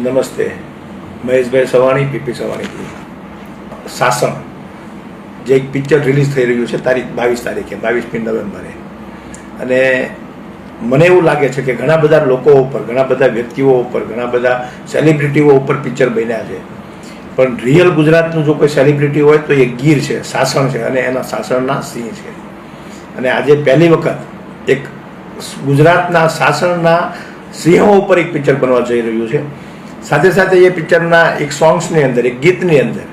નમસ્તે. મહેશભાઈ સવાણી, પીપી સવાણી. શાસન જે એક પિક્ચર રિલીઝ થઈ રહ્યું છે તારીખ 22મી નવેમ્બરે, અને મને એવું લાગે છે કે ઘણા બધા લોકો ઉપર, ઘણા બધા વ્યક્તિઓ ઉપર, ઘણા બધા સેલિબ્રિટીઓ ઉપર પિક્ચર બન્યા છે, પણ રિયલ ગુજરાતનું જો કોઈ સેલિબ્રિટી હોય તો એ ગીર છે, શાસન છે, અને એના શાસનના સિંહ છે. અને આજે પહેલી વખત એક ગુજરાતના શાસનના સિંહો ઉપર એક પિક્ચર બનવા જઈ રહ્યું છે. સાથે સાથે એ પિક્ચરના એક સોંગ્સની અંદર, એક ગીતની અંદર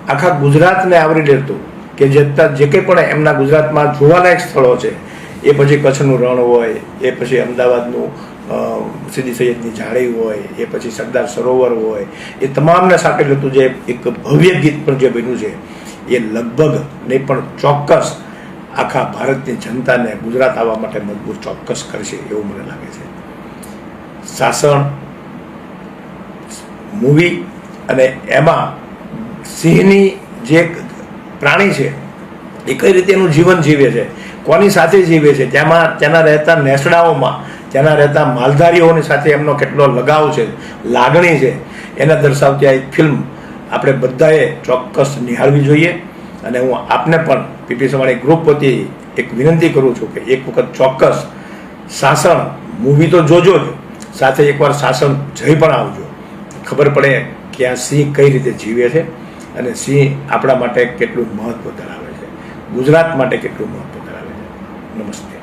આખા ગુજરાતને આવરી લેતું કે જે કંઈ પણ એમના ગુજરાતમાં જોવાલાયક સ્થળો છે, એ પછી કચ્છનું રણ હોય, એ પછી અમદાવાદનું સીદી સૈયદની જાળી હોય, એ પછી સરદાર સરોવર હોય, એ તમામને સાથે લેતું જે એક ભવ્ય ગીત પણ જે બન્યું છે, એ લગભગ નહીં પણ ચોક્કસ આખા ભારતની જનતાને ગુજરાત આવવા માટે મજબૂર ચોક્કસ કરશે એવું મને લાગે છે. શાસન મૂવી, અને એમાં સિંહની જે પ્રાણી છે એ કઈ રીતે એનું જીવન જીવે છે, કોની સાથે જીવે છે, ત્યાંના રહેતા નેસડાઓમાં, ત્યાંના રહેતા માલધારીઓની સાથે એમનો કેટલો લગાવ છે, લાગણી છે, એને દર્શાવતી આ એક ફિલ્મ આપણે બધાએ ચોક્કસ નિહાળવી જોઈએ. અને હું આપને પણ પીપી સવાણી ગ્રુપ વતી એક વિનંતી કરું છું કે એક વખત ચોક્કસ શાસન મૂવી તો જોજો જ, સાથે એકવાર શાસન જઈ પણ આવજો. ખબર પડે કે આ સિંહ કઈ રીતે જીવે છે, અને સિંહ આપણા માટે કેટલું મહત્વ ધરાવે છે, ગુજરાત માટે કેટલું મહત્વ ધરાવે છે. નમસ્તે.